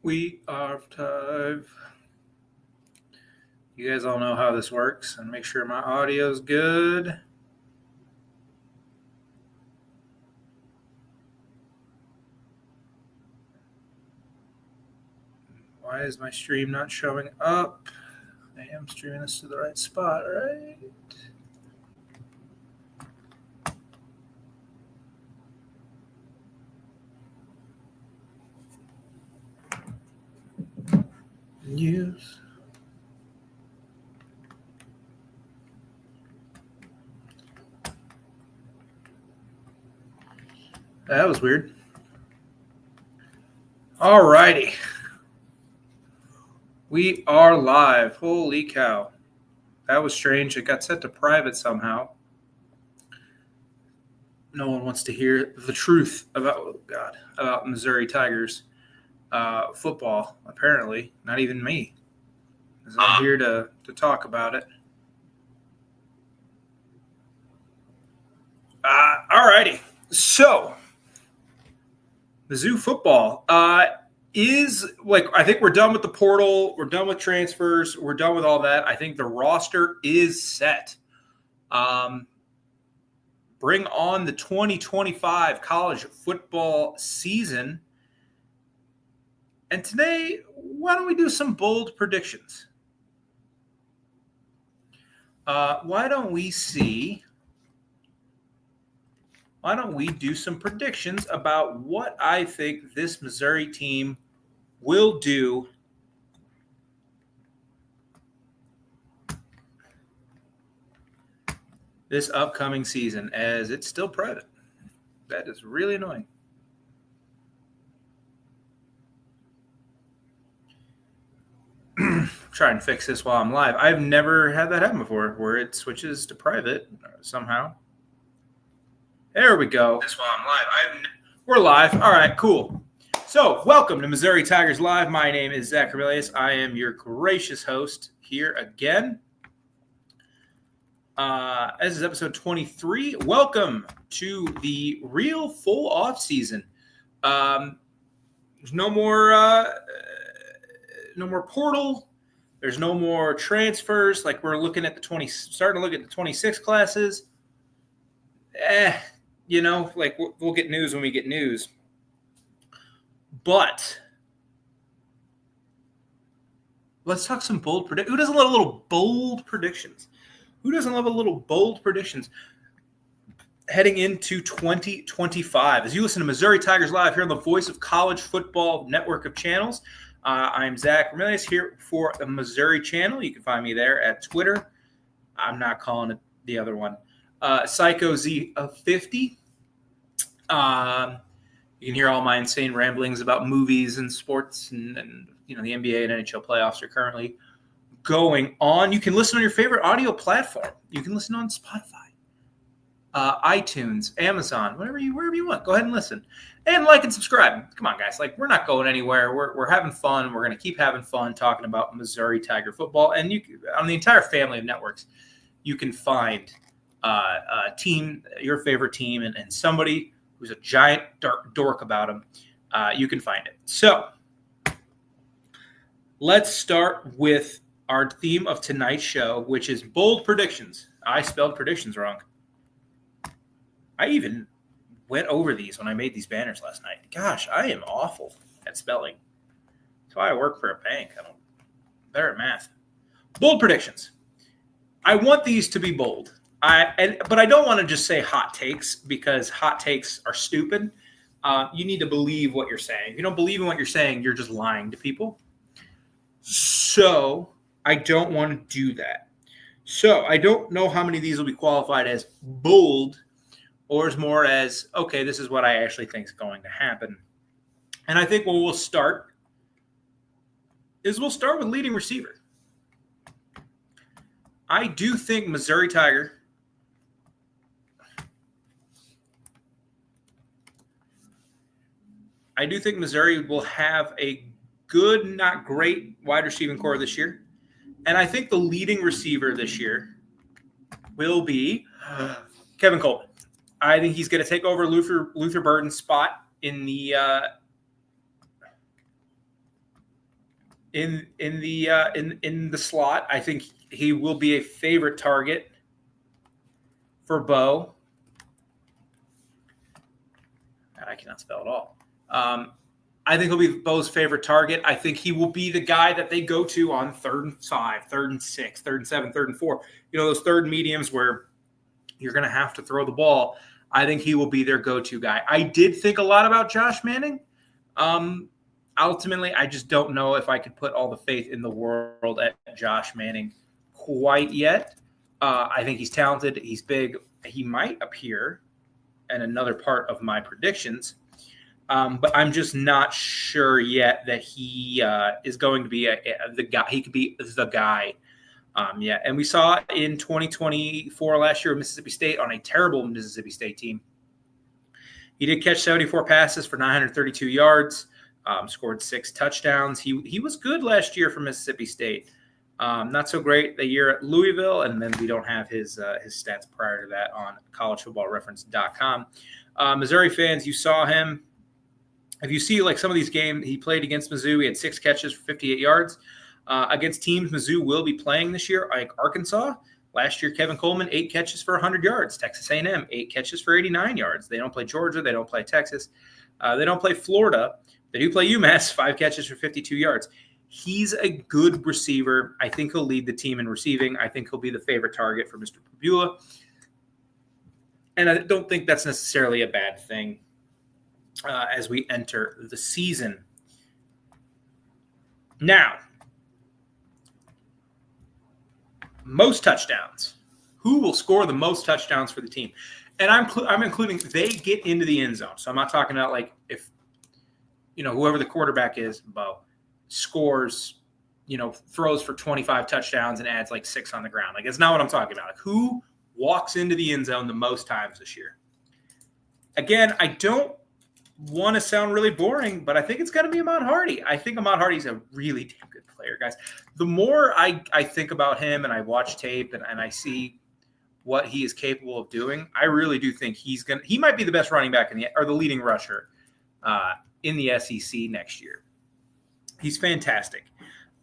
We are live. You guys all know how this works, and make sure my audio is good. Why is my stream not showing up? I am streaming this to the right spot, right? News. That was weird. All righty. We are live. Holy cow. That was strange. It got set to private somehow. No one wants to hear the truth about Missouri Tigers football, apparently. Not even me. I'm here to talk about it. All righty. So, Mizzou football is like, I think we're done with the portal. We're done with transfers. We're done with all that. I think the roster is set. Bring on the 2025 college football season. And today, why don't we do some bold predictions? Why don't we do some predictions about what I think this Missouri team will do this upcoming season, as it's still private. That is really annoying. Try and fix this while I'm live. I've never had that happen before, where it switches to private somehow. There we go. This while I'm live. We're live. All right, cool. So, welcome to Missouri Tigers Live. My name is Zach Aurelius. I am your gracious host here again. This is episode 23. Welcome to the real full off season. There's no more portal. There's no more transfers. Like, we're looking at starting to look at the 26 classes. Like, we'll get news when we get news. But let's talk some bold predictions. Who doesn't love a little bold predictions? Who doesn't love a little bold predictions heading into 2025? As you listen to Missouri Tigers Live here on the Voice of College Football network of channels, I'm Zach Ramirez here for the Missouri channel. You can find me there at Twitter. I'm not calling it the other one. Psycho Z of 50. You can hear all my insane ramblings about movies and sports and the NBA and NHL playoffs are currently going on. You can listen on your favorite audio platform. You can listen on Spotify, iTunes, Amazon, wherever you want. Go ahead and listen. And like and subscribe. Come on, guys. Like, we're not going anywhere. We're having fun. We're going to keep having fun talking about Missouri Tiger football. And on the entire family of networks, you can find your favorite team, and somebody who's a giant dork about them. You can find it. So let's start with our theme of tonight's show, which is bold predictions. I spelled predictions wrong. I even went over these when I made these banners last night. Gosh, I am awful at spelling. That's why I work for a bank. I'm better at math. Bold predictions. I want these to be bold. But I don't want to just say hot takes, because hot takes are stupid. You need to believe what you're saying. If you don't believe in what you're saying, you're just lying to people. So I don't want to do that. So I don't know how many of these will be qualified as bold or as more as, okay, this is what I actually think is going to happen. And I think we'll start with leading receiver. I do think Missouri Tiger will have a good, not great wide receiving core this year. And I think the leading receiver this year will be Kevin Coleman. I think he's going to take over Luther Burden's spot in the in the slot. I think he will be a favorite target for Bo. I cannot spell at all. I think he'll be Bo's favorite target. I think he will be the guy that they go to on 3rd and 5, 3rd and 6, 3rd and 7, 3rd and 4. Those third mediums where you're going to have to throw the ball. I think he will be their go-to guy. I did think a lot about Josh Manning. Ultimately, I just don't know if I could put all the faith in the world at Josh Manning quite yet. I think he's talented. He's big. He might appear in another part of my predictions. But I'm just not sure yet that he is going to be the guy. He could be the guy. And we saw in 2024 last year with Mississippi State on a terrible Mississippi State team. He did catch 74 passes for 932 yards, scored 6 touchdowns. He was good last year for Mississippi State. Not so great the year at Louisville, and then we don't have his stats prior to that on collegefootballreference.com. Missouri fans, you saw him. If you see like some of these games he played against Mizzou, he had 6 catches for 58 yards. Against teams Mizzou will be playing this year, like Arkansas. Last year, Kevin Coleman, 8 catches for 100 yards. Texas A&M, 8 catches for 89 yards. They don't play Georgia. They don't play Texas. They don't play Florida. They do play UMass, 5 catches for 52 yards. He's a good receiver. I think he'll lead the team in receiving. I think he'll be the favorite target for Mr. Pabula. And I don't think that's necessarily a bad thing as we enter the season. Now, most touchdowns. Who will score the most touchdowns for the team? And I'm including they get into the end zone. So I'm not talking about like if, whoever the quarterback is, Bo, scores, throws for 25 touchdowns and adds like 6 on the ground. Like, it's not what I'm talking about. Like, who walks into the end zone the most times this year? Again, I don't want to sound really boring, but I think it's got to be Ahmad Hardy. I think Ahmad Hardy's a really damn good player, guys. The more I think about him and I watch tape and I see what he is capable of doing, I really do think he might be the best running back or the leading rusher in the SEC next year. He's fantastic.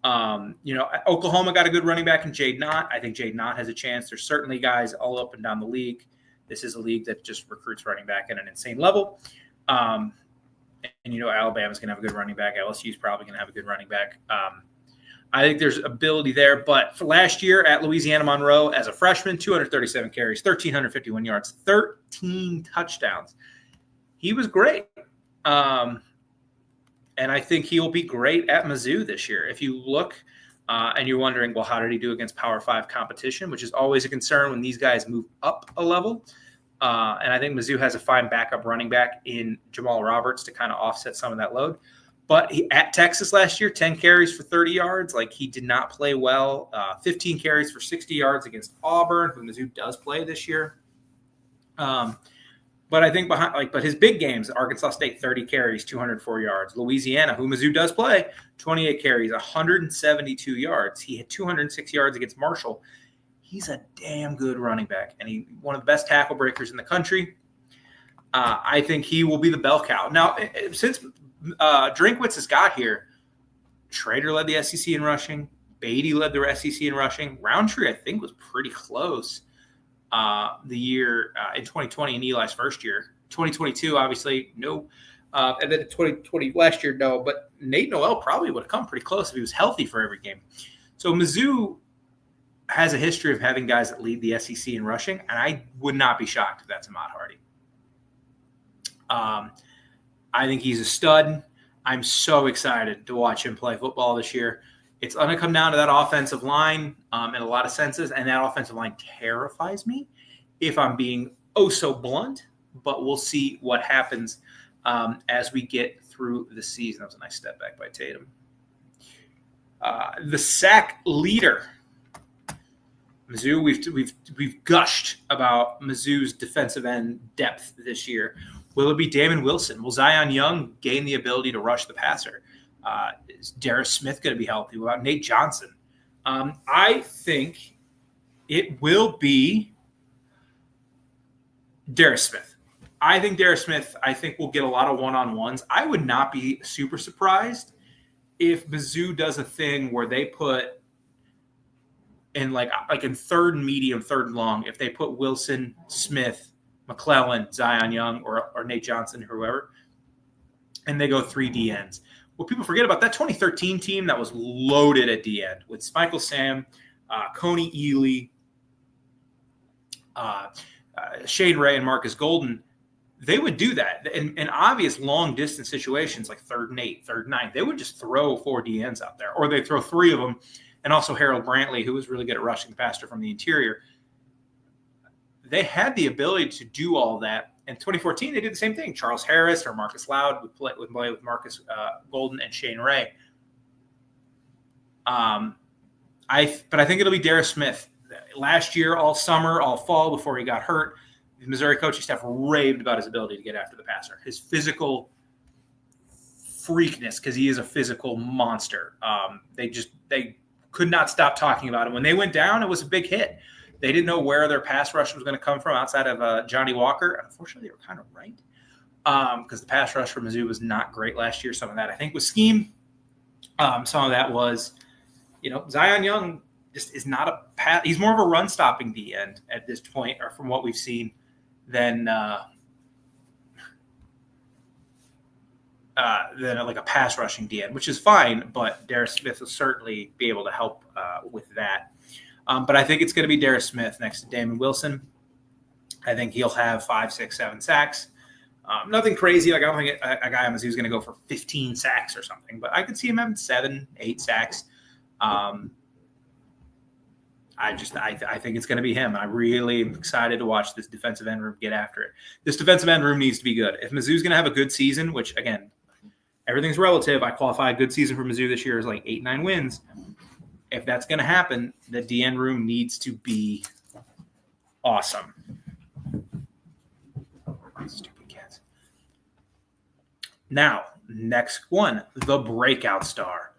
Oklahoma got a good running back in Jade Knott. I think Jade Knott has a chance. There's certainly guys all up and down the league. This is a league that just recruits running back at an insane level. Alabama's going to have a good running back. LSU's probably going to have a good running back. I think there's ability there. But for last year at Louisiana Monroe as a freshman, 237 carries, 1,351 yards, 13 touchdowns. He was great. And I think he'll be great at Mizzou this year. If you look and you're wondering, well, how did he do against Power 5 competition, which is always a concern when these guys move up a level. And I think Mizzou has a fine backup running back in Jamal Roberts to kind of offset some of that load. But at Texas last year, 10 carries for 30 yards. Like, he did not play well. 15 carries for 60 yards against Auburn, who Mizzou does play this year. But I think but his big games, Arkansas State, 30 carries, 204 yards. Louisiana, who Mizzou does play, 28 carries, 172 yards. He had 206 yards against Marshall. He's a damn good running back, and he's one of the best tackle breakers in the country. I think he will be the bell cow. Now, since Drinkwitz has got here, Schrader led the SEC in rushing. Beatty led the SEC in rushing. Roundtree, I think, was pretty close the year in 2020 in Eli's first year. 2022, obviously, no. And then 2020 last year, no. But Nate Noel probably would have come pretty close if he was healthy for every game. So Mizzou has a history of having guys that lead the SEC in rushing, and I would not be shocked if that's Ahmad Hardy. I think he's a stud. I'm so excited to watch him play football this year. It's going to come down to that offensive line in a lot of senses, and that offensive line terrifies me if I'm being so blunt, but we'll see what happens as we get through the season. That was a nice step back by Tatum. The sack leader. Mizzou, we've gushed about Mizzou's defensive end depth this year. Will it be Damon Wilson? Will Zion Young gain the ability to rush the passer? Is Darius Smith going to be healthy? What about Nate Johnson? I think it will be Darius Smith. I think Darius Smith, will get a lot of one-on-ones. I would not be super surprised if Mizzou does a thing where they put in like in third and medium, third and long, if they put Wilson, Smith, McClellan, Zion Young, or Nate Johnson, whoever, and they go 3 DNs. What people forget about that 2013 team that was loaded at DN with Michael Sam, Coney Ely, Shane Ray, and Marcus Golden, they would do that. In obvious long-distance situations like 3rd and 8, 3rd and 9, they would just throw 4 DNs out there. Or they throw 3 of them, and also Harold Brantley, who was really good at rushing the passer from the interior. They had the ability to do all that. In 2014, they did the same thing. Charles Harris or Marcus Loud would play with Marcus Golden and Shane Ray. But I think it'll be Darius Smith. Last year, all summer, all fall, before he got hurt, the Missouri coaching staff raved about his ability to get after the passer, his physical freakness, because he is a physical monster. They could not stop talking about him. When they went down, it was a big hit. They didn't know where their pass rush was going to come from outside of Johnny Walker. Unfortunately, they were kind of right, because the pass rush for Mizzou was not great last year. Some of that, I think, was scheme. Some of that was, Zion Young just is not a pass. He's more of a run-stopping D end at this point, or from what we've seen, than like a pass rushing D end, which is fine. But Darius Smith will certainly be able to help with that. But I think it's going to be Darius Smith next to Damon Wilson. I think he'll have 5, 6, 7 sacks. Nothing crazy. Like, I don't think a guy on Mizzou is going to go for 15 sacks or something, but I could see him having 7, 8 sacks. I think it's going to be him. I really am excited to watch this defensive end room get after it. This defensive end room needs to be good. If Mizzou's going to have a good season, which, again, everything's relative. I qualify a good season for Mizzou this year as like 8, 9 wins. If that's going to happen, the DN room needs to be awesome. Stupid cats. Now, next one, the breakout star.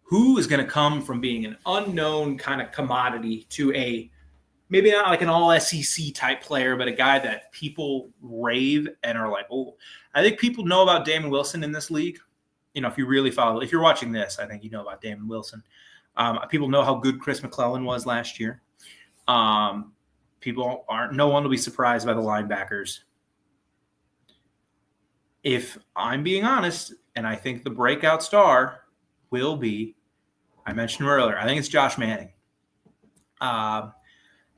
Who is going to come from being an unknown kind of commodity to a, maybe not like an all SEC type player, but a guy that people rave and are like, oh, I think people know about Damon Wilson in this league. If you really follow, if you're watching this, I think you know about Damon Wilson. People know how good Chris McClellan was last year. No one will be surprised by the linebackers. If I'm being honest, and I think the breakout star will be, I mentioned earlier, I think it's Josh Manning. I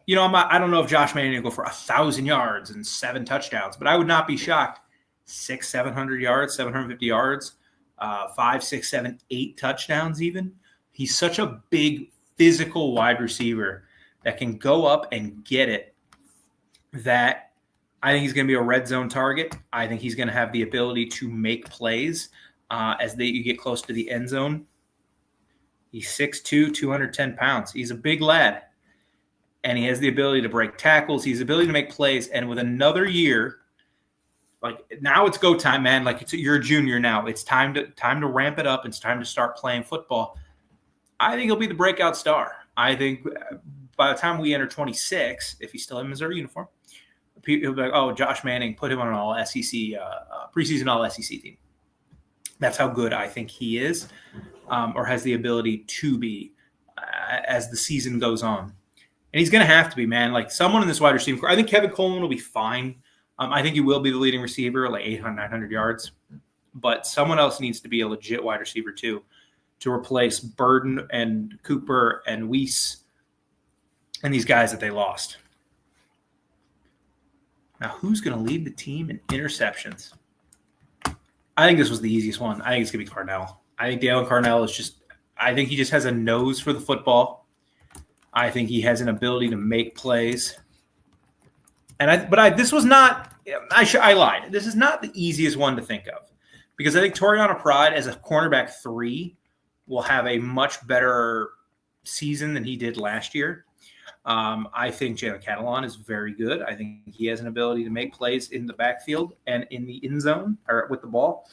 don't know if Josh Manning will go for 1,000 yards and 7 touchdowns, but I would not be shocked. 600, 700 yards, 750 yards, 5, 6, 7, 8 touchdowns even. He's such a big physical wide receiver that can go up and get it, that I think he's going to be a red zone target. I think he's going to have the ability to make plays as you get close to the end zone. He's 6'2", 210 pounds. He's a big lad, and he has the ability to break tackles. He has the ability to make plays, and with another year, like now it's go time, man. Like you're a junior now. It's time to ramp it up. It's time to start playing football. I think he'll be the breakout star. I think by the time we enter 26, if he's still in Missouri uniform, he'll be like, oh, Josh Manning, put him on an all-SEC, preseason all-SEC team. That's how good I think he is, or has the ability to be as the season goes on. And he's going to have to be, man. Like someone in this wide receiver core. I think Kevin Coleman will be fine. I think he will be the leading receiver, like 800, 900 yards. But someone else needs to be a legit wide receiver too, to replace Burden and Cooper and Weiss and these guys that they lost. Now, who's going to lead the team in interceptions? I think this was the easiest one. I think it's going to be Carnell. I think Dale Carnell I think he just has a nose for the football. I think he has an ability to make plays. This was not, I lied. This is not the easiest one to think of, because I think Toriano Pride as a cornerback 3 will have a much better season than he did last year. I think Jalen Catalon is very good. I think he has an ability to make plays in the backfield and in the end zone or with the ball.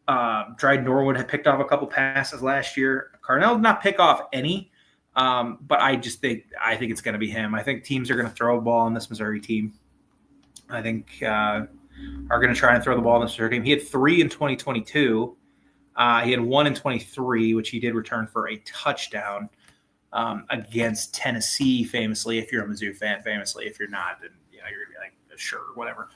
Dryden Norwood had picked off a couple passes last year. Carnell did not pick off any, but I think it's going to be him. I think teams are going to throw a ball on this Missouri team. I think are going to try and throw the ball on this Missouri team. He had 3 in 2022. He had 1 in 23, which he did return for a touchdown against Tennessee, famously. If you're a Mizzou fan, famously. If you're not, then you're going to be like, sure, whatever.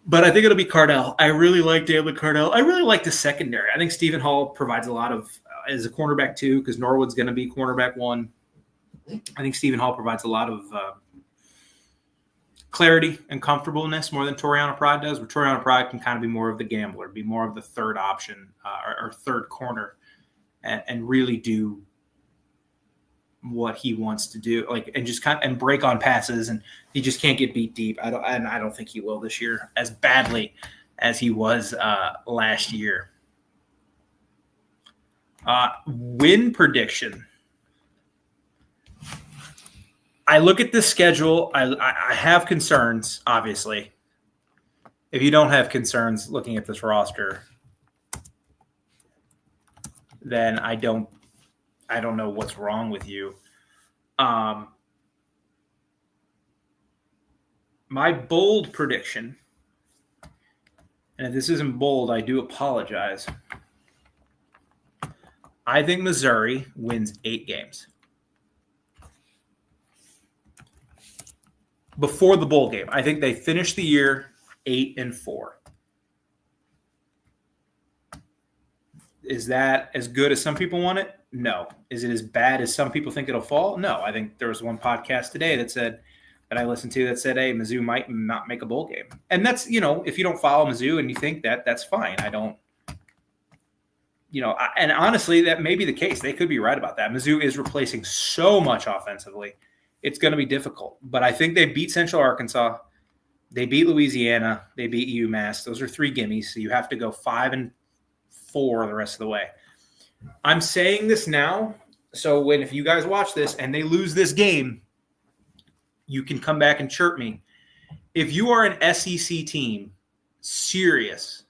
But I think it'll be Cardell. I really like David Cardell. I really like the secondary. I think Stephen Hall provides a lot of, as a cornerback too, because Norwood's going to be cornerback 1. I think Stephen Hall provides a lot of clarity and comfortableness more than Toriano Pride does. Where Toriano Pride can kind of be more of the gambler, be more of the third option or third corner, and really do what he wants to do, and just kind of, and break on passes, and he just can't get beat deep. I don't think he will this year as badly as he was last year. Win prediction. I look at this schedule. I have concerns, obviously. If you don't have concerns looking at this roster, then I don't know what's wrong with you. My bold prediction, and if this isn't bold, I do apologize. I think Missouri wins 8 games. Before the bowl game, I think they finish the year 8-4. Is that as good as some people want it? No. Is it as bad as some people think it'll fall? No. I think there was one podcast today that I listened to that said, hey, Mizzou might not make a bowl game. And that's, if you don't follow Mizzou and you think that, that's fine. I don't, and honestly, that may be the case. They could be right about that. Mizzou is replacing so much offensively. It's going to be difficult. But I think they beat Central Arkansas. They beat Louisiana. They beat UMass. Those are 3 gimmies. So you have to go 5-4 the rest of the way. I'm saying this now, so if you guys watch this and they lose this game, you can come back and chirp me. If you are an SEC team serious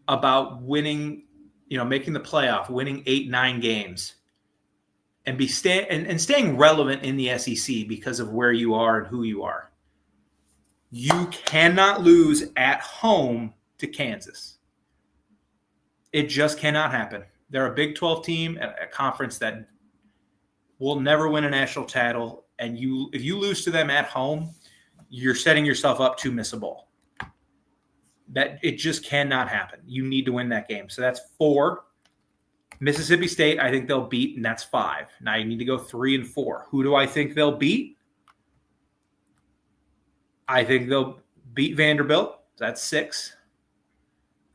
about winning, making the playoff, winning 8-9 games, and staying relevant in the SEC because of where you are and who you are, you cannot lose at home to Kansas. It just cannot happen. They're a Big 12 team, a conference that will never win a national title, and if you lose to them at home, you're setting yourself up to miss a bowl. That it just cannot happen. You need to win that game. So that's 4. Mississippi State, I think they'll beat, and that's 5. Now you need to go 3-4. Who do I think they'll beat? I think they'll beat Vanderbilt. That's 6.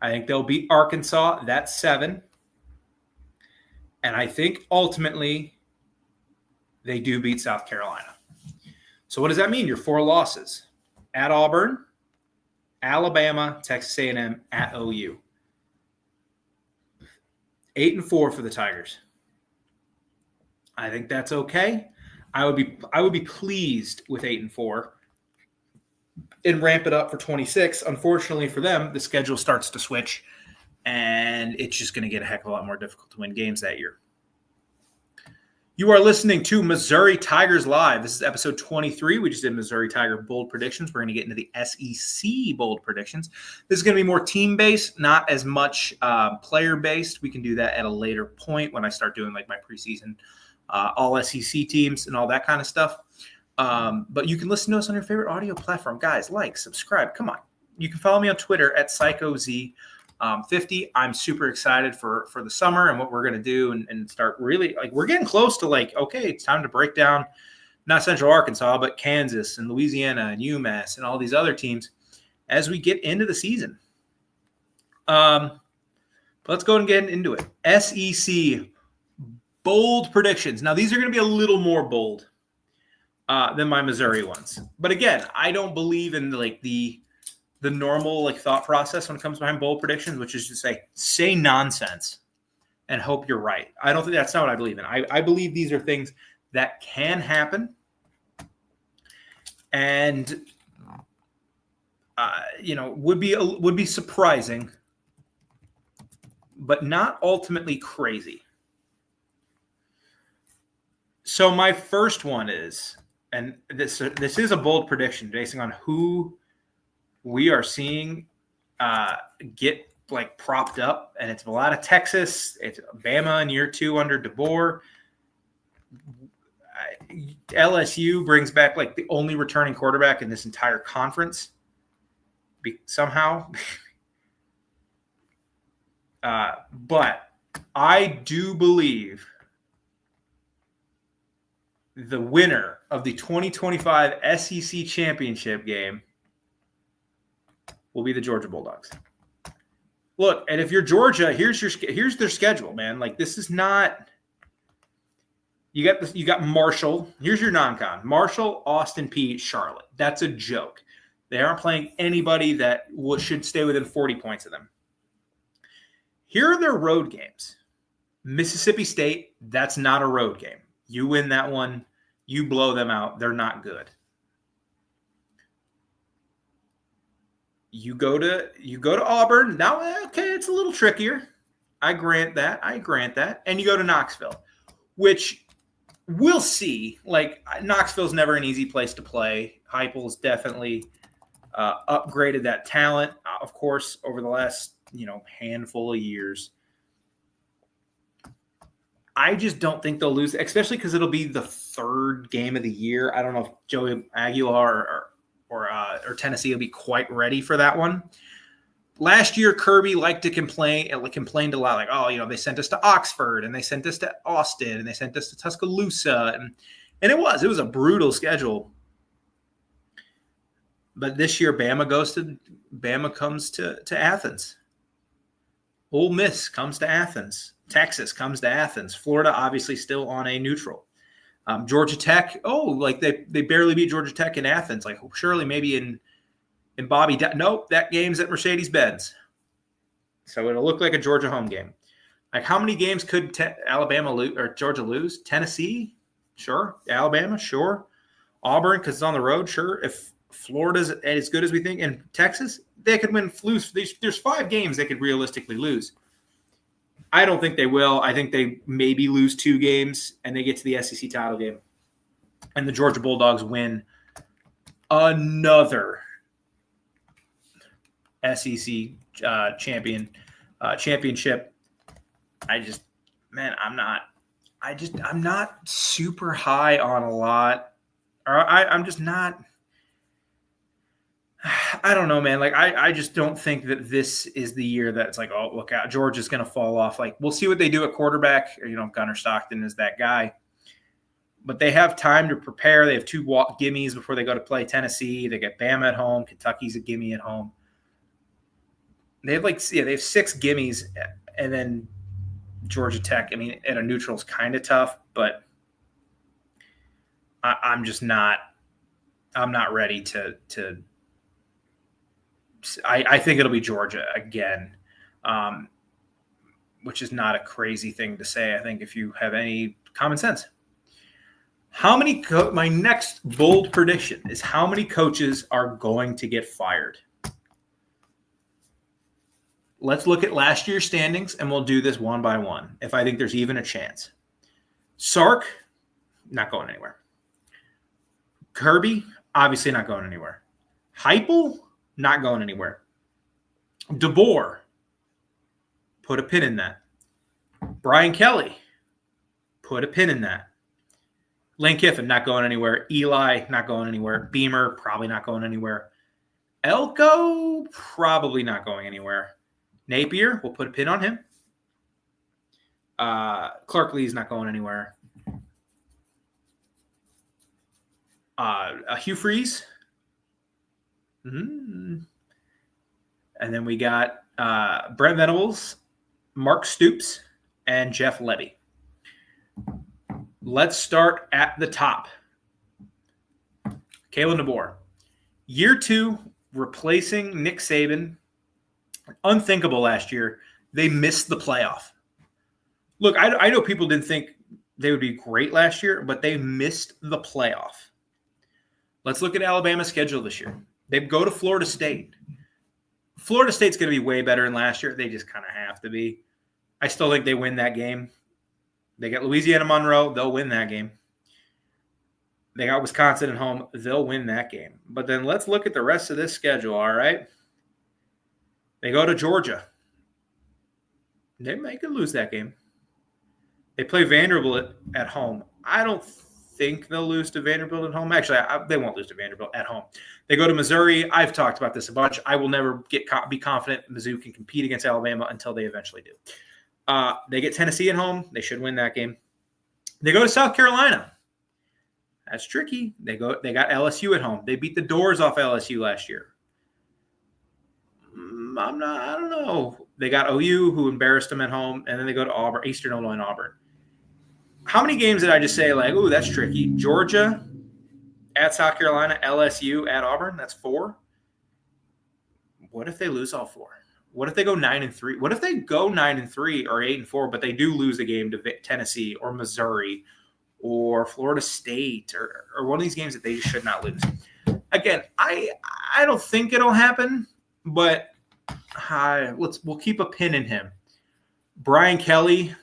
I think they'll beat Arkansas. That's 7. And I think ultimately they do beat South Carolina. So what does that mean? Your 4 losses: at Auburn, Alabama, Texas A&M, at OU. 8-4 for the Tigers. I think that's okay. I would be pleased with 8-4 and ramp it up for 26. Unfortunately for them, the schedule starts to switch, and it's just going to get a heck of a lot more difficult to win games that year. You are listening to Missouri Tigers Live. This is episode 23. We just did Missouri Tiger bold predictions. We're going to get into the SEC bold predictions. This is going to be more team-based, not as much player-based. We can do that at a later point when I start doing my preseason all SEC teams and all that kind of stuff. But you can listen to us on your favorite audio platform. Guys, subscribe. Come on. You can follow me on Twitter at PsychoZ50. I'm super excited for the summer and what we're going to do and start really, we're getting close to okay, it's time to break down not Central Arkansas, but Kansas and Louisiana and UMass and all these other teams as we get into the season. Let's go and get into it. SEC bold predictions. Now, these are going to be a little more bold than my Missouri ones. But again, I don't believe in the normal thought process when it comes behind bold predictions, which is to say nonsense and hope you're right. I don't think that's not what I believe in. I believe these are things that can happen and would be surprising, but not ultimately crazy. So my first one is, and this is a bold prediction based on who we are seeing get like propped up, and it's a lot of Texas. It's Bama in year 2 under DeBoer. LSU brings back like the only returning quarterback in this entire conference somehow. But I do believe the winner of the 2025 SEC championship game will be the Georgia Bulldogs. Look, and if you're Georgia, here's their schedule, man. Like, this is not. You got Marshall. Here's your non-con: Marshall, Austin Peay, Charlotte. That's a joke. They aren't playing anybody that should stay within 40 points of them. Here are their road games. Mississippi State, that's not a road game. You win that one, you blow them out. They're not good. You go to Auburn. Now, okay, it's a little trickier. I grant that. And you go to Knoxville, which we'll see. Like, Knoxville's never an easy place to play. Heupel's definitely upgraded that talent, of course, over the last handful of years. I just don't think they'll lose, especially because it'll be the third game of the year. I don't know if Joey Aguilar or Tennessee will be quite ready for that one. Last year, Kirby liked to complained a lot, like, oh, they sent us to Oxford, and they sent us to Austin, and they sent us to Tuscaloosa, and it was a brutal schedule. But this year, Bama comes to Athens. Ole Miss comes to Athens. Texas comes to Athens. Florida obviously still on a neutral. Georgia Tech, they barely beat Georgia Tech in Athens. Like, surely maybe in Bobby. Nope, that game's at Mercedes-Benz. So it'll look like a Georgia home game. Like, how many games could Alabama lose or Georgia lose? Tennessee, sure. Alabama, sure. Auburn, because it's on the road, sure. If Florida's as good as we think, and Texas, they could lose. There's 5 games they could realistically lose. I don't think they will. I think they maybe lose 2 games, and they get to the SEC title game. And the Georgia Bulldogs win another SEC championship. I'm not super high on a lot. I'm just not. I don't know, man. Like, I just don't think that this is the year that it's like, oh, look out, Georgia's going to fall off. Like, we'll see what they do at quarterback. Gunnar Stockton is that guy. But they have time to prepare. They have 2 gimmies before they go to play Tennessee. They get Bama at home. Kentucky's a gimme at home. They have they have 6 gimmies, and then Georgia Tech. I mean, at a neutral is kind of tough, but I'm just not. I'm not ready to. I think it'll be Georgia again, which is not a crazy thing to say. I think if you have any common sense. My next bold prediction is how many coaches are going to get fired. Let's look at last year's standings, and we'll do this one by one, if I think there's even a chance. Sark, not going anywhere. Kirby, obviously not going anywhere. Heupel, not going anywhere. DeBoer, put a pin in that. Brian Kelly, put a pin in that. Lane Kiffin, not going anywhere. Eli, not going anywhere. Beamer, probably not going anywhere. Elko, probably not going anywhere. Napier, we'll put a pin on him. Clark Lee's not going anywhere. Hugh Freeze. Mm-hmm. And then we got Brent Venables, Mark Stoops, and Jeff Lebby. Let's start at the top. Kalen DeBoer. Year 2, replacing Nick Saban. Unthinkable last year. They missed the playoff. Look, I know people didn't think they would be great last year, but they missed the playoff. Let's look at Alabama's schedule this year. They go to Florida State. Florida State's going to be way better than last year. They just kind of have to be. I still think they win that game. They got Louisiana Monroe. They'll win that game. They got Wisconsin at home. They'll win that game. But then let's look at the rest of this schedule, all right? They go to Georgia. They could lose that game. They play Vanderbilt at home. I don't think they'll lose to Vanderbilt at home. Actually, they won't lose to Vanderbilt at home. They go to Missouri. I've talked about this a bunch. I will never be confident Mizzou can compete against Alabama until they eventually do. They get Tennessee at home. They should win that game. They go to South Carolina. That's tricky. They got LSU at home. They beat the doors off LSU last year. I don't know. They got OU, who embarrassed them at home, and then they go to Auburn, Eastern Illinois and Auburn. How many games did I just say, like, ooh, that's tricky? Georgia at South Carolina, LSU at Auburn. That's 4. What if they lose all 4? What if they go 9-3? What if they go 9-3 or 8-4, but they do lose a game to Tennessee or Missouri or Florida State or one of these games that they should not lose? Again, I don't think it'll happen, but we'll keep a pin in him. Brian Kelly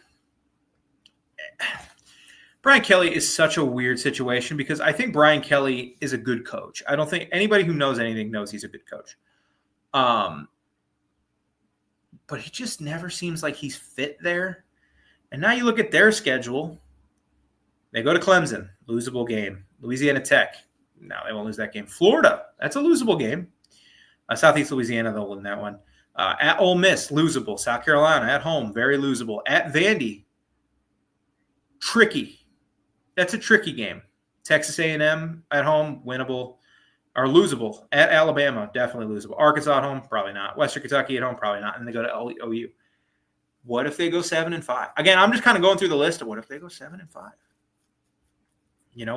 is such a weird situation because I think Brian Kelly is a good coach. I don't think anybody who knows anything knows he's a good coach. But he just never seems like he's fit there. And now you look at their schedule. They go to Clemson, losable game. Louisiana Tech, no, they won't lose that game. Florida, that's a losable game. Southeast Louisiana, they'll win that one. At Ole Miss, losable. South Carolina, at home, very losable. At Vandy, tricky. That's a tricky game. Texas A&M at home, winnable. Or losable. At Alabama, definitely losable. Arkansas at home, probably not. Western Kentucky at home, probably not. And they go to OU. What if they go 7-5? Again, I'm just kind of going through the list of what if they go 7-5?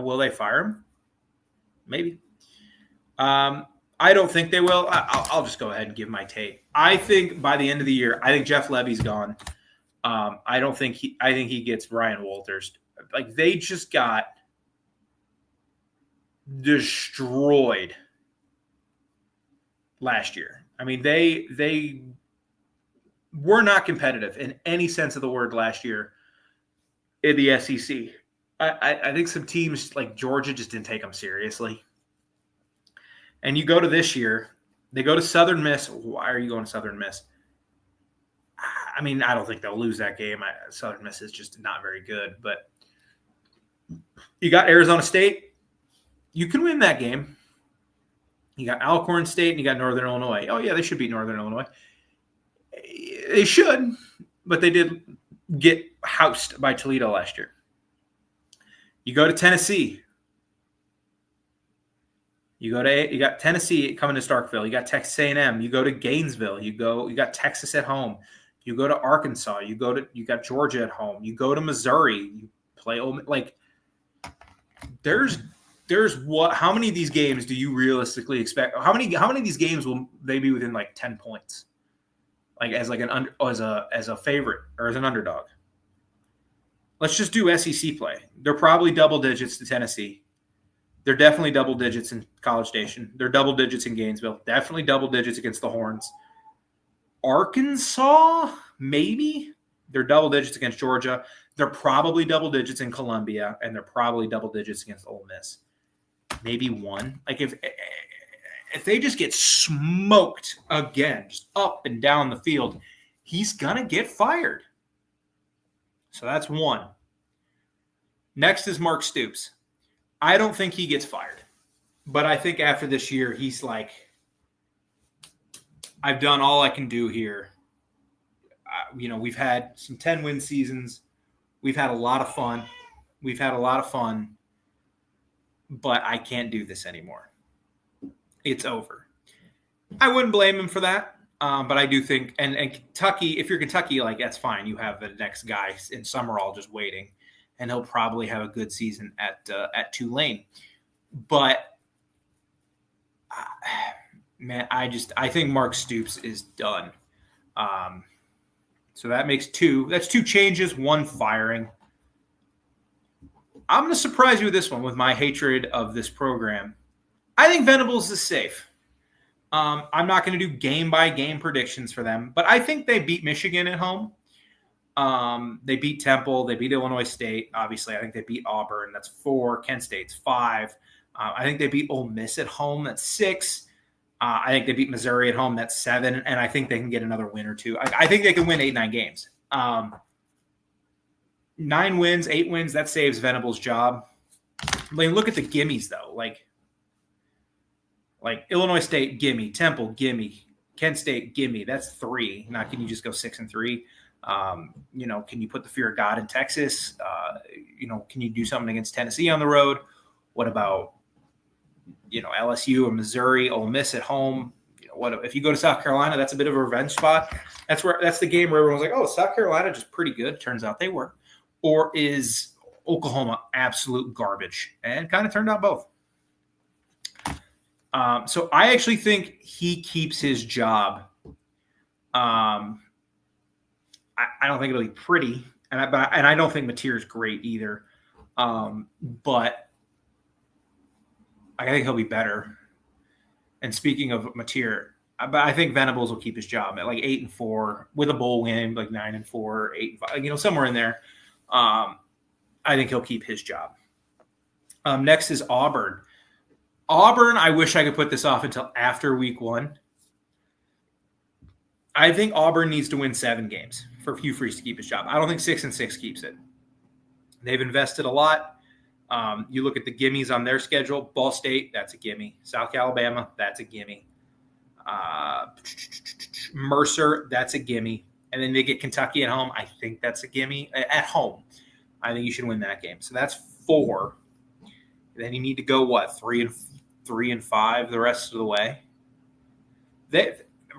Will they fire him? Maybe. I don't think they will. I'll just go ahead and give my take. I think by the end of the year, I think Jeff Levy's gone. I think he gets Ryan Walters. Like, they just got destroyed last year. I mean, they were not competitive in any sense of the word last year in the SEC. I think some teams like Georgia just didn't take them seriously. And you go to this year, they go to Southern Miss. Why are you going to Southern Miss? I mean, I don't think they'll lose that game. Southern Miss is just not very good. But you got Arizona State. You can win that game. You got Alcorn State and you got Northern Illinois. Oh, yeah, they should beat Northern Illinois. They should, but they did get housed by Toledo last year. You go to Tennessee. You got Tennessee coming to Starkville. You got Texas A&M. You go to Gainesville. You got Texas at home. You go to Arkansas. You got Georgia at home. You go to Missouri. You play like there's what? How many of these games do you realistically expect? How many of these games will they be within like 10 points? Like as a favorite or as an underdog. Let's just do SEC play. They're probably double digits to Tennessee. They're definitely double digits in College Station. They're double digits in Gainesville. Definitely double digits against the Horns. Arkansas, maybe. They're double digits against Georgia. They're probably double digits in Columbia, and they're probably double digits against Ole Miss. Maybe one. Like if they just get smoked again, just up and down the field, he's gonna get fired. So that's one. Next is Mark Stoops. I don't think he gets fired. But I think after this year, he's like, I've done all I can do here. We've had some 10-win seasons. We've had a lot of fun. But I can't do this anymore. It's over. I wouldn't blame him for that. But I do think, and Kentucky, if you're Kentucky, like that's fine. You have the next guy in Summerall just waiting. And he'll probably have a good season at Tulane. But, man, I think Mark Stoops is done. So that makes 2. That's 2 changes, 1 firing. I'm going to surprise you with this one with my hatred of this program. I think Venables is safe. I'm not going to do game-by-game predictions for them. But I think they beat Michigan at home. They beat Temple. They beat Illinois State. Obviously, I think they beat Auburn. That's 4. Kent State's 5. I think they beat Ole Miss at home. That's 6. I think they beat Missouri at home. That's 7, and I think they can get another win or two. I think they can win 8-9 games. 9 wins, 8 wins, that saves Venables' job. Like, look at the gimmies, though. Like Illinois State, gimme. Temple, gimme. Kent State, gimme. That's 3. Now, can you just go 6-3? Can you put the fear of God in Texas? Can you do something against Tennessee on the road? What about, LSU or Missouri, Ole Miss at home? What if you go to South Carolina? That's a bit of a revenge spot. That's the game where everyone's like, oh, South Carolina just pretty good. Turns out they were. Or is Oklahoma absolute garbage? And kind of turned out both. So I actually think he keeps his job. I don't think it'll be pretty, and I don't think Mateer is great either. But I think he'll be better. And speaking of Mateer, I think Venables will keep his job at like 8-4 with a bowl win, like 9-4, 8-5, somewhere in there. I think he'll keep his job. Next is Auburn. Auburn, I wish I could put this off until after week 1. I think Auburn needs to win 7 games for Hugh Freeze to keep his job. I don't think 6-6 keeps it. They've invested a lot. You look at the gimmies on their schedule. Ball State, that's a gimme. South Alabama, that's a gimme. Mercer, that's a gimme. And then they get Kentucky at home. I think that's a gimme. At home, I think you should win that game. So that's 4. Then you need to go, 3-5 the rest of the way.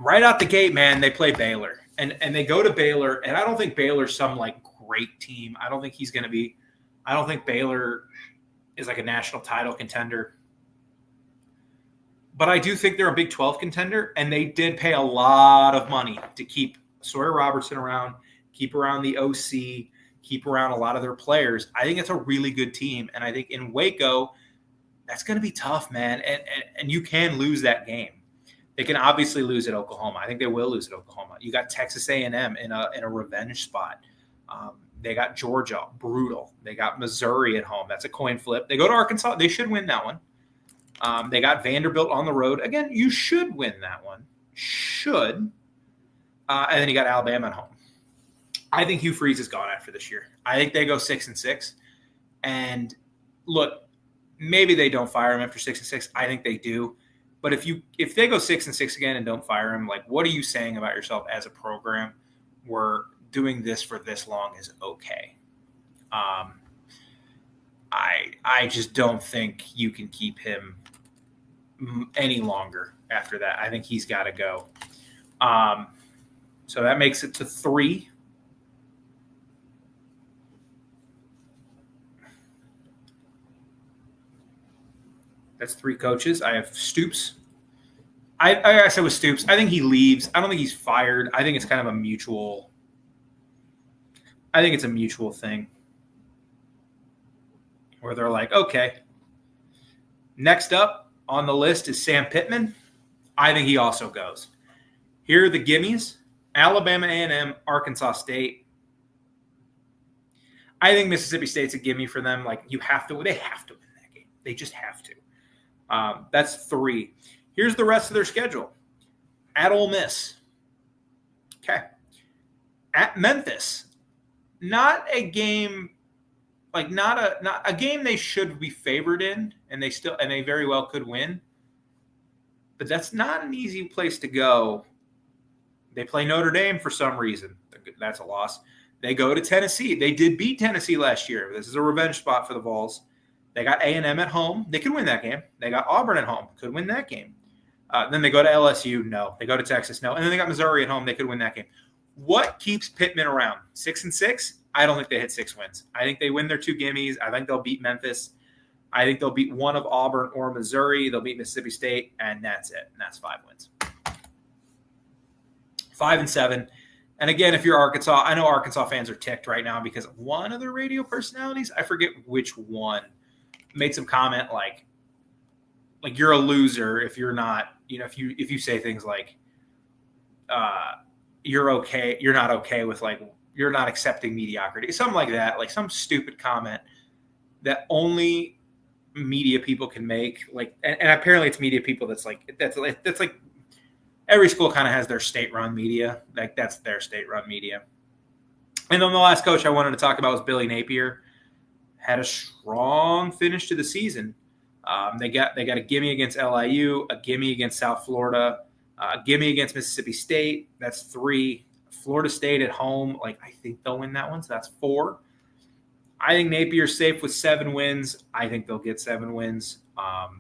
Right out the gate, man, they play Baylor. And they go to Baylor, and I don't think Baylor's some, great team. I don't think Baylor is like a national title contender. But I do think they're a Big 12 contender, and they did pay a lot of money to keep Sawyer Robertson around, keep around the OC, keep around a lot of their players. I think it's a really good team, and I think in Waco, that's going to be tough, man, and you can lose that game. They can obviously lose at Oklahoma. I think they will lose at Oklahoma. You got Texas A&M in a revenge spot. They got Georgia, brutal. They got Missouri at home. That's a coin flip. They go to Arkansas. They should win that one. They got Vanderbilt on the road. Again, you should win that one. Should. And then you got Alabama at home. I think Hugh Freeze is gone after this year. I think they go 6-6. And look, maybe they don't fire him after 6-6. I think they do. But if they go 6-6 again and don't fire him, what are you saying about yourself as a program? We're doing this for this long is okay. I just don't think you can keep him any longer after that. I think he's got to go. So that makes it to 3. That's 3 coaches. I have Stoops. I said with Stoops, I think he leaves. I don't think he's fired. I think it's kind of a mutual. I think it's a mutual thing where they're like, okay. Next up on the list is Sam Pittman. I think he also goes. Here are the gimmies: Alabama A&M, Arkansas State. I think Mississippi State's a gimme for them. They have to win that game. They just have to. That's 3. Here's the rest of their schedule. At Ole Miss. Okay. At Memphis. Not a game, not a game they should be favored in, and they very well could win. But that's not an easy place to go. They play Notre Dame for some reason. That's a loss. They go to Tennessee. They did beat Tennessee last year. This is a revenge spot for the Vols. They got A&M at home. They could win that game. They got Auburn at home. Could win that game. Then they go to LSU. No. They go to Texas. No. And then they got Missouri at home. They could win that game. What keeps Pittman around? 6-6? I don't think they hit 6 wins. I think they win their 2 gimmies. I think they'll beat Memphis. I think they'll beat one of Auburn or Missouri. They'll beat Mississippi State, and that's it. And that's 5 wins. 5-7. And again, if you're Arkansas, I know Arkansas fans are ticked right now because one of their radio personalities, I forget which one, made some comment like you're a loser if you're not, if you say things like you're okay, you're not okay with you're not accepting mediocrity, something like that, some stupid comment that only media people can make. Like, and apparently it's media people that's like every school kind of has their state-run media. Like that's their state-run media. And then the last coach I wanted to talk about was Billy Napier. Had a strong finish to the season. They got a gimme against LIU, a gimme against South Florida, a gimme against Mississippi State. That's 3. Florida State at home, like I think they'll win that one, so that's 4. I think Napier's safe with 7 wins. I think they'll get 7 wins. Tough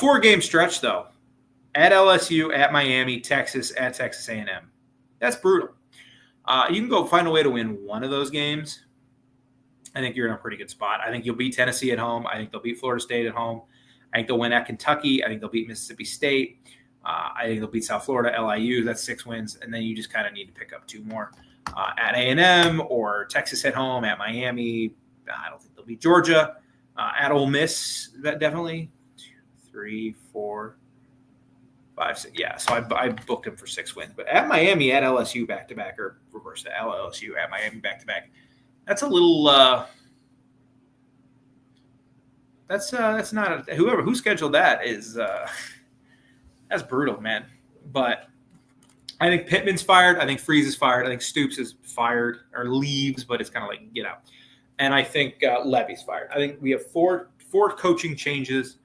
4-game stretch though. At LSU, at Miami, Texas, at Texas A&M. That's brutal. You can go find a way to win one of those games. I think you're in a pretty good spot. I think you'll beat Tennessee at home. I think they'll beat Florida State at home. I think they'll win at Kentucky. I think they'll beat Mississippi State. I think they'll beat South Florida, LIU. That's 6 wins. And then you just kind of need to pick up 2 more. At A&M or Texas at home, at Miami. I don't think they'll beat Georgia. At Ole Miss, that definitely. 2, 3, 4, 5, 6. Yeah, so I booked them for 6 wins. But at Miami, at LSU back-to-back, or reverse that, LSU at Miami back-to-back. That's a little that's not a, who scheduled that is that's brutal, man. But I think Pittman's fired. I think Freeze is fired. I think Stoops is fired or leaves, but it's kind of like get out. And I think Levy's fired. I think we have four coaching changes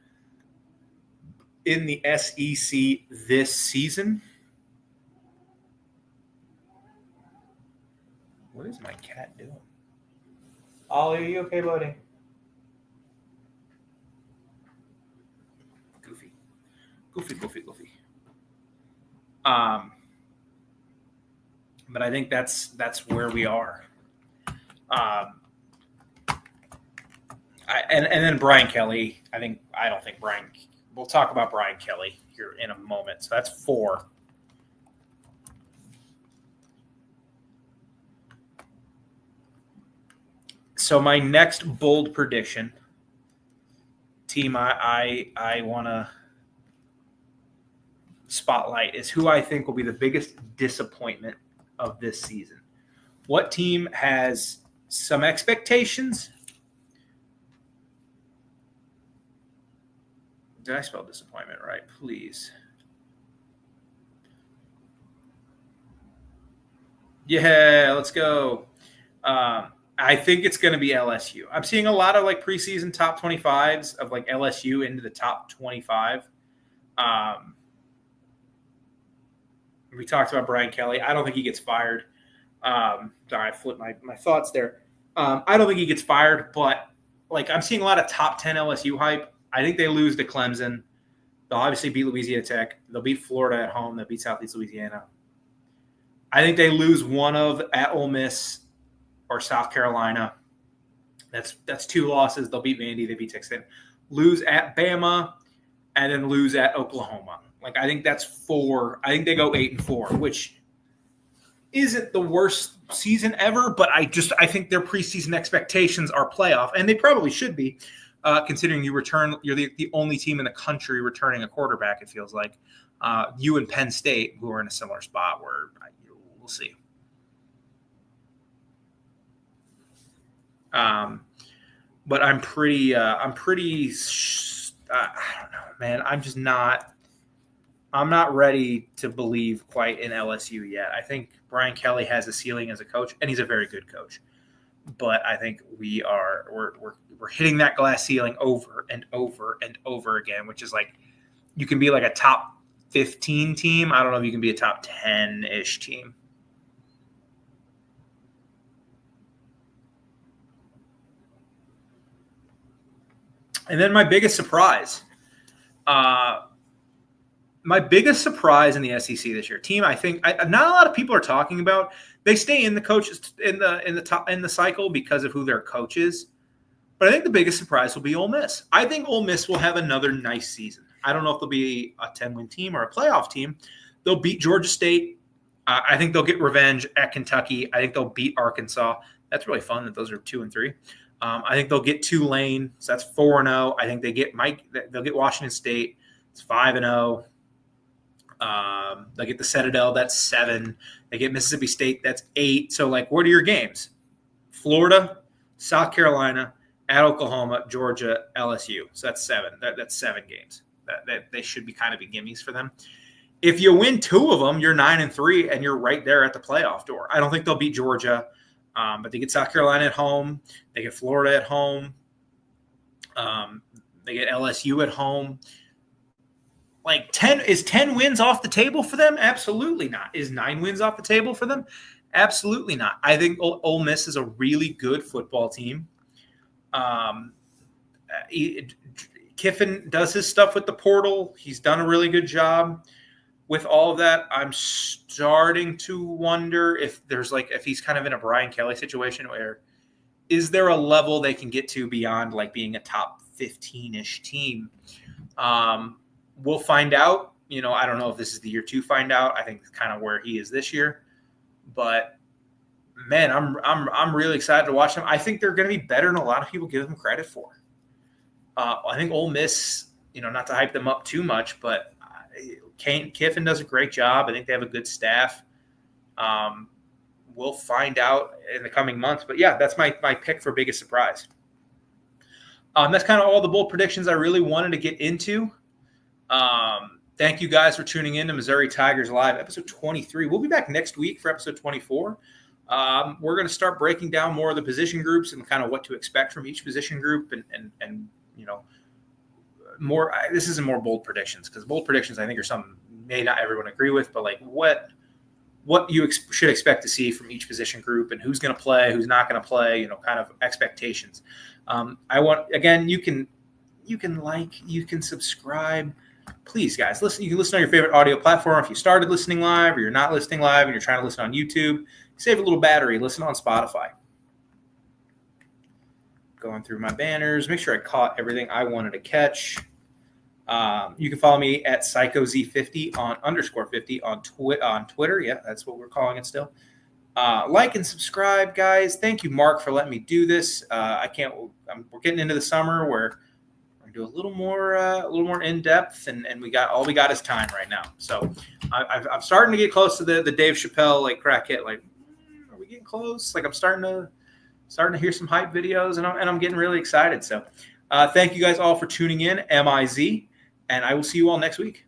in the SEC this season. What is my cat doing? Ollie, are you okay, buddy? Goofy. But I think that's where we are. And then Brian Kelly. I don't think Brian. We'll talk about Brian Kelly here in a moment. So that's 4. So my next bold prediction, team I want to spotlight is who I think will be the biggest disappointment of this season. What team has some expectations? Did I spell disappointment right? Please. Yeah, let's go. I think it's going to be LSU. I'm seeing a lot of like preseason top 25s of like LSU into the top 25. We talked about Brian Kelly. I don't think he gets fired. Sorry, I flipped my thoughts there. I don't think he gets fired, but like I'm seeing a lot of top 10 LSU hype. I think they lose to Clemson. They'll obviously beat Louisiana Tech. They'll beat Florida at home. They'll beat Southeast Louisiana. I think they lose one of at Ole Miss or South Carolina. That's 2 losses. They'll beat Vandy. They beat Texas. Lose at Bama, and then lose at Oklahoma. Like I think that's 4. I think they go 8-4, which isn't the worst season ever. But I think their preseason expectations are playoff, and they probably should be, considering you're the only team in the country returning a quarterback. It feels like you and Penn State, who are in a similar spot, where we'll see. But I'm pretty, I don't know, man. I'm not ready to believe quite in LSU yet. I think Brian Kelly has a ceiling as a coach, and he's a very good coach. But I think we're hitting that glass ceiling over and over and over again, which is like you can be like a top 15 team. I don't know if you can be a top 10-ish team. And then my biggest surprise in the SEC this year, team I think not a lot of people are talking about. They stay in the coaches in the cycle because of who their coach is. But I think the biggest surprise will be Ole Miss. I think Ole Miss will have another nice season. I don't know if they'll be a 10-win team or a playoff team. They'll beat Georgia State. I think they'll get revenge at Kentucky. I think they'll beat Arkansas. That's really fun that those are 2 and 3. I think they'll get Tulane, so that's 4-0. I think they'll get Washington State. It's 5-0. They'll get the Citadel, that's 7. They get Mississippi State, that's 8. So, like, what are your games? Florida, South Carolina, at Oklahoma, Georgia, LSU. So that's 7. That's 7 games. That they should be kind of be gimmies for them. If you win 2 of them, you're 9-3, and you're right there at the playoff door. I don't think they'll beat Georgia, but they get South Carolina at home. They get Florida at home. They get LSU at home. Like 10 wins off the table for them? Absolutely not. Is 9 wins off the table for them? Absolutely not. I think Ole Miss is a really good football team. Kiffin does his stuff with the portal. He's done a really good job with all of that. I'm starting to wonder if he's kind of in a Brian Kelly situation where is there a level they can get to beyond like being a top 15-ish team? We'll find out. I don't know if this is the year to find out. I think it's kind of where he is this year. But man, I'm really excited to watch them. I think they're going to be better than a lot of people give them credit for. I think Ole Miss, not to hype them up too much, but Kiffin does a great job. I think they have a good staff. We'll find out in the coming months. But yeah, that's my pick for biggest surprise. That's kind of all the bold predictions I really wanted to get into. Thank you guys for tuning in to Missouri Tigers Live, episode 23. We'll be back next week for episode 24. We're going to start breaking down more of the position groups and kind of what to expect from each position group and more. This isn't more bold predictions because bold predictions I think are something may not everyone agree with, but like what you should expect to see from each position group and who's going to play, who's not going to play, kind of expectations. You can subscribe. Please, guys, listen. You can listen on your favorite audio platform. If you started listening live or you're not listening live and you're trying to listen on YouTube, save a little battery. Listen on Spotify. Going through my banners. Make sure I caught everything I wanted to catch. You can follow me at PsychoZ50 on _50 on Twitter. Yeah, that's what we're calling it still. Like and subscribe, guys. Thank you, Mark, for letting me do this. We're getting into the summer where do a little more in depth, and we got is time right now. So I'm starting to get close to the Dave Chappelle like crack hit. Like, are we getting close? Like I'm starting to hear some hype videos, and I'm getting really excited. So thank you guys all for tuning in. MIZ, and I will see you all next week.